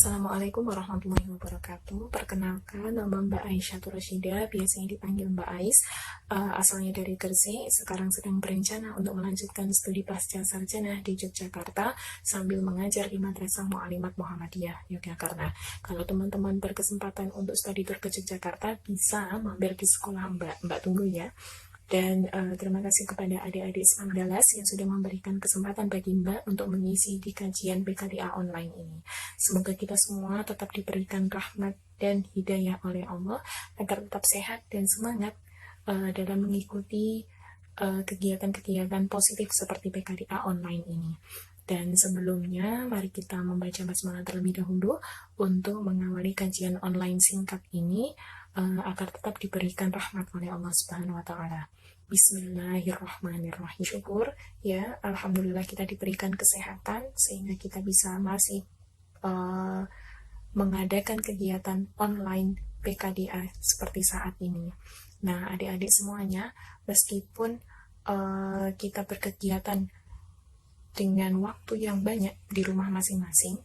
Assalamualaikum warahmatullahi wabarakatuh. Perkenalkan, nama Mbak Aisyah Turashida, biasanya dipanggil Mbak Ais. Asalnya dari Gresik, sekarang sedang berencana untuk melanjutkan studi pasca sarjana di Yogyakarta sambil mengajar di Madrasah Mu'alimat Muhammadiyah Yogyakarta. Kalau teman-teman berkesempatan untuk studi tour ke Yogyakarta, bisa mampir di sekolah Mbak tunggu ya. Dan terima kasih kepada adik-adik Samdalas yang sudah memberikan kesempatan bagi Mbak untuk mengisi di kajian PKDA online ini. Semoga kita semua tetap diberikan rahmat dan hidayah oleh Allah agar tetap sehat dan semangat dalam mengikuti kegiatan-kegiatan positif seperti PKDA online ini. Dan sebelumnya, mari kita membaca basmalah terlebih dahulu untuk mengawali kajian online singkat ini agar tetap diberikan rahmat oleh Allah Subhanahu wa Ta'ala. Bismillahirrahmanirrahim. Syukur ya, alhamdulillah kita diberikan kesehatan sehingga kita bisa masih mengadakan kegiatan online PKDA seperti saat ini. Nah, adik-adik semuanya, meskipun kita berkegiatan dengan waktu yang banyak di rumah masing-masing,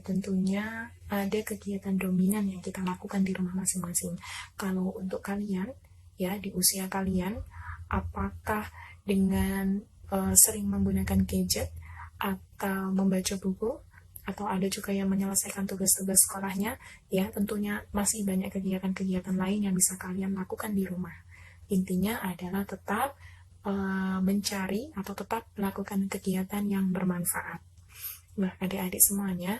tentunya ada kegiatan dominan yang kita lakukan di rumah masing-masing. Kalau untuk kalian, ya di usia kalian, apakah dengan sering menggunakan gadget atau membaca buku, atau ada juga yang menyelesaikan tugas-tugas sekolahnya, ya tentunya masih banyak kegiatan-kegiatan lain yang bisa kalian lakukan di rumah. Intinya adalah tetap mencari atau tetap melakukan kegiatan yang bermanfaat. Nah, adik-adik semuanya,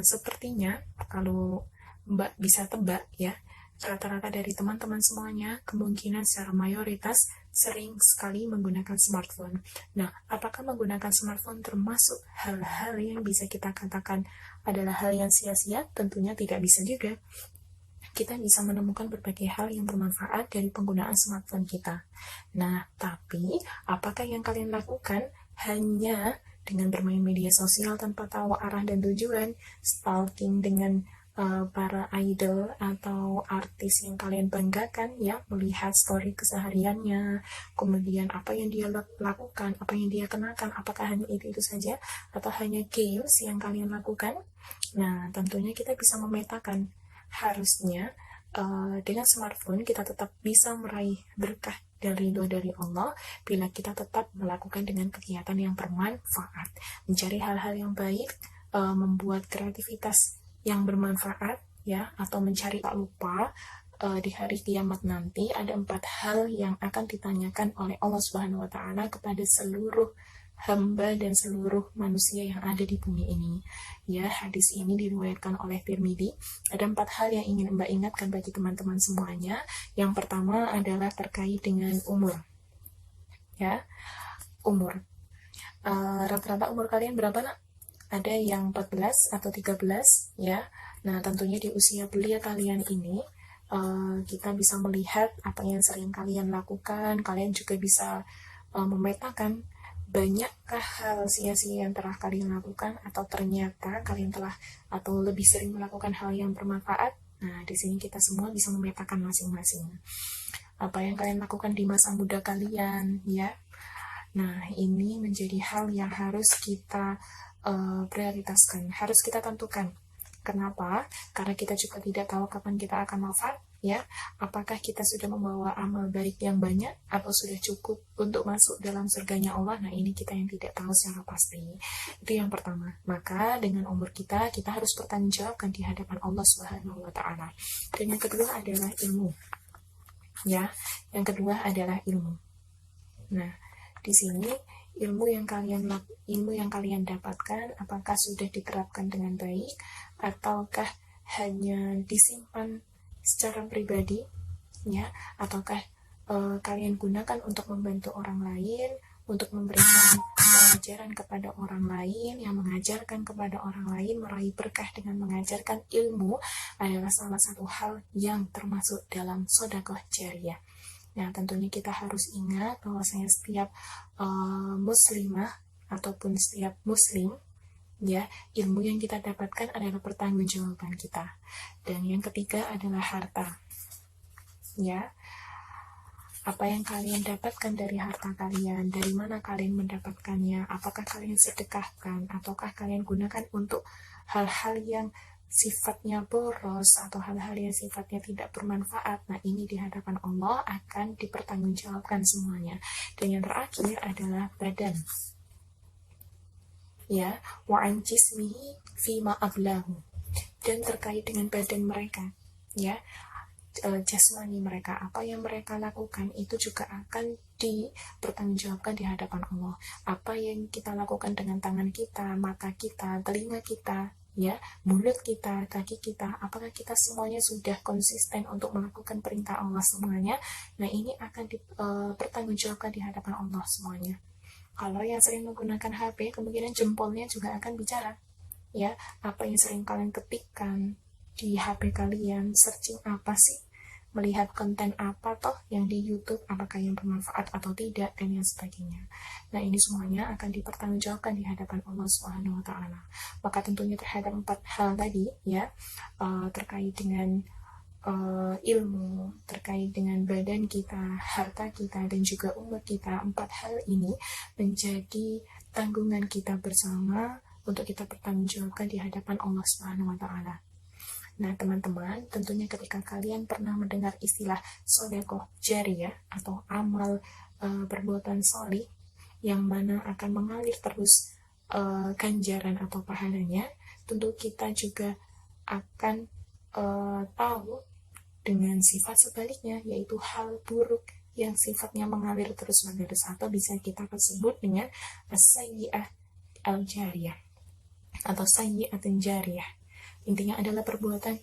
sepertinya kalau Mbak bisa tebak ya, rata-rata dari teman-teman semuanya kemungkinan secara mayoritas sering sekali menggunakan smartphone. Nah, apakah menggunakan smartphone termasuk hal-hal yang bisa kita katakan adalah hal yang sia-sia? Tentunya tidak bisa juga. Kita bisa menemukan berbagai hal yang bermanfaat dari penggunaan smartphone kita. Nah, tapi apakah yang kalian lakukan hanya dengan bermain media sosial tanpa tahu arah dan tujuan, stalking dengan para idol atau artis yang kalian banggakan, ya, melihat story kesehariannya, kemudian apa yang dia lakukan, apa yang dia kenakan, apakah hanya itu saja atau hanya games yang kalian lakukan? Nah, tentunya kita bisa memetakan. Harusnya dengan smartphone kita tetap bisa meraih berkah dari Allah bila kita tetap melakukan dengan kegiatan yang bermanfaat, mencari hal-hal yang baik, membuat kreativitas yang bermanfaat, ya, atau mencari. Tak lupa di hari kiamat nanti ada 4 hal yang akan ditanyakan oleh Allah Subhanahu wa Ta'ala kepada seluruh hamba dan seluruh manusia yang ada di bumi ini. Ya, hadis ini diriwayatkan oleh Tirmidzi. Ada 4 hal yang ingin Mbak ingatkan bagi teman-teman semuanya. Yang pertama adalah terkait dengan umur. Ya, umur. Rata-rata umur kalian berapa, nak? Ada yang 14 atau 13, ya. Nah, tentunya di usia belia kalian ini, kita bisa melihat apa yang sering kalian lakukan. Kalian juga bisa memetakan banyakkah hal sia-sia yang telah kalian lakukan, atau ternyata kalian telah atau lebih sering melakukan hal yang bermanfaat. Nah, di sini kita semua bisa memetakan masing-masing apa yang kalian lakukan di masa muda kalian, ya. Nah, ini menjadi hal yang harus kita prioritaskan, harus kita tentukan. Kenapa? Karena kita juga tidak tahu kapan kita akan wafat, ya. Apakah kita sudah membawa amal baik yang banyak atau sudah cukup untuk masuk dalam surganya Allah? Nah, ini kita yang tidak tahu secara pasti. Itu yang pertama. Maka dengan umur kita harus bertanggungjawabkan di hadapan Allah Subhanahu wa Ta'ala. Dan yang kedua adalah ilmu. Ya, yang kedua adalah ilmu. Nah, di sini ilmu yang kalian dapatkan apakah sudah diterapkan dengan baik ataukah hanya disimpan secara pribadi, ya, ataukah kalian gunakan untuk membantu orang lain, untuk memberikan pengajaran kepada orang lain, yang mengajarkan kepada orang lain, meraih berkah dengan mengajarkan ilmu adalah salah satu hal yang termasuk dalam sedekah jariyah. Nah, tentunya kita harus ingat bahwasanya setiap muslimah ataupun setiap muslim, ya, ilmu yang kita dapatkan adalah pertanggungjawaban kita. Dan yang ketiga adalah harta. Ya, apa yang kalian dapatkan dari harta kalian, dari mana kalian mendapatkannya, apakah kalian sedekahkan ataukah kalian gunakan untuk hal-hal yang sifatnya boros atau hal-hal yang sifatnya tidak bermanfaat, nah ini di hadapan Allah akan dipertanggungjawabkan semuanya. Dan yang terakhir adalah badan, ya, wa'an jismihi fima ablahu, dan terkait dengan badan mereka, ya, jasmani mereka, apa yang mereka lakukan itu juga akan dipertanggungjawabkan di hadapan Allah. Apa yang kita lakukan dengan tangan kita, mata kita, telinga kita, ya, mulut kita, kaki kita, apakah kita semuanya sudah konsisten untuk melakukan perintah Allah semuanya? Nah ini akan dipertanggungjawabkan di hadapan Allah semuanya. Kalau yang sering menggunakan HP, kemungkinan jempolnya juga akan bicara, ya, apa yang sering kalian ketikkan di HP kalian, searching apa sih, melihat konten apa toh yang di YouTube, apakah yang bermanfaat atau tidak, dan yang sebagainya. Nah ini semuanya akan dipertanggungjawabkan di hadapan Allah Subhanahu wa Ta'ala. Maka tentunya terhadap 4 hal tadi, ya, terkait dengan ilmu, terkait dengan badan kita, harta kita, dan juga umur kita, 4 hal ini menjadi tanggungan kita bersama untuk kita pertanggungjawabkan di hadapan Allah Subhanahu wa Ta'ala. Nah teman-teman, tentunya ketika kalian pernah mendengar istilah sedekah jariyah atau amal perbuatan sholih yang mana akan mengalir terus ganjaran atau pahalanya, tentu kita juga akan tahu dengan sifat sebaliknya, yaitu hal buruk yang sifatnya mengalir terus-menerus, atau bisa kita sebut dengan sayyi'ah al-jariyah atau sayyi'atun jariyah. Intinya adalah perbuatan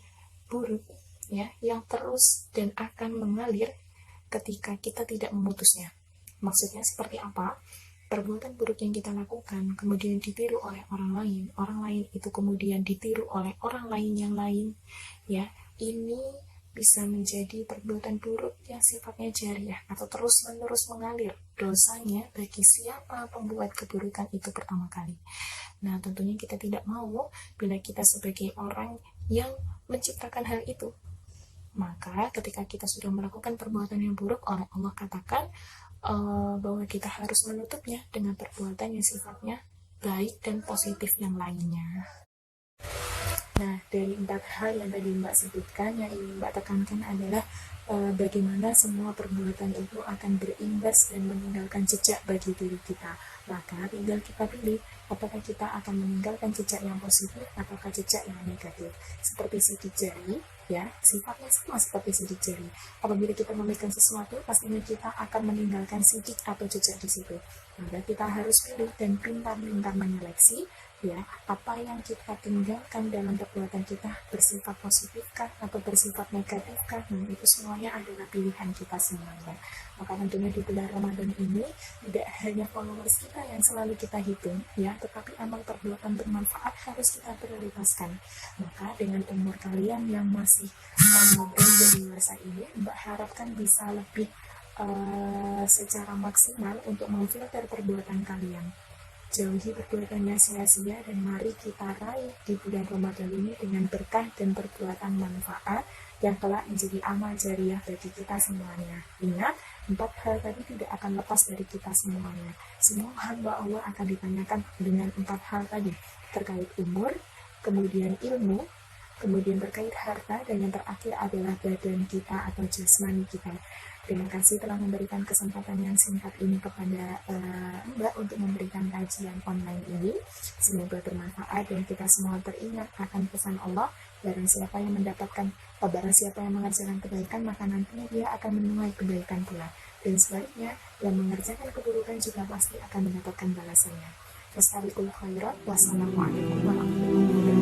buruk, ya, yang terus dan akan mengalir ketika kita tidak memutusnya. Maksudnya seperti apa? Perbuatan buruk yang kita lakukan kemudian ditiru oleh orang lain itu kemudian ditiru oleh orang lain yang lain, ya, ini bisa menjadi perbuatan buruk yang sifatnya jariyah atau terus-menerus mengalir dosanya bagi siapa pembuat keburukan itu pertama kali. Nah tentunya kita tidak mau bila kita sebagai orang yang menciptakan hal itu, maka ketika kita sudah melakukan perbuatan yang buruk, oleh Allah katakan bahwa kita harus menutupnya dengan perbuatan yang sifatnya baik dan positif yang lainnya. Nah, dari 4 hal yang tadi Mbak sebutkan, yang ingin Mbak tekankan adalah bagaimana semua perbuatan itu akan berimbas dan meninggalkan jejak bagi diri kita. Maka tinggal kita pilih apakah kita akan meninggalkan jejak yang positif ataukah jejak yang negatif. Seperti sidik jari, ya, sifatnya sama seperti sidik jari. Apabila kita memegang sesuatu, pastinya kita akan meninggalkan sidik atau jejak di situ. Maka kita harus pilih dan pintar-pintar menyeleksi, ya, apa yang kita tinggalkan dalam perbuatan kita, bersifat positifkah atau bersifat negatifkah. Nah itu semuanya adalah pilihan kita semuanya. Maka tentunya di bulan Ramadan ini tidak hanya followers kita yang selalu kita hitung, ya, tetapi amal perbuatan bermanfaat harus kita prioritaskan. Maka dengan umur kalian yang masih beranjak dewasa ini, Mbak harapkan bisa lebih secara maksimal untuk memfilter perbuatan kalian. Jauhi perbuatan yang sia-sia dan mari kita raih di bulan Ramadan ini dengan berkah dan perbuatan manfaat yang kelak menjadi amal jariyah bagi kita semuanya. Ingat, 4 hal tadi tidak akan lepas dari kita semuanya. Semua hamba Allah akan ditanyakan dengan 4 hal tadi, terkait umur, kemudian ilmu, kemudian terkait harta, dan yang terakhir adalah badan kita atau jasmani kita. Terima kasih telah memberikan kesempatan yang singkat ini kepada Mbak untuk memberikan kajian online ini. Semoga bermanfaat dan kita semua teringat akan pesan Allah, barang siapa yang mengerjakan kebaikan, maka nantinya dia akan menuai kebaikan pula. Dan sebaliknya, yang mengerjakan keburukan juga pasti akan mendapatkan balasannya. Wassalamualaikum warahmatullahi wabarakatuh.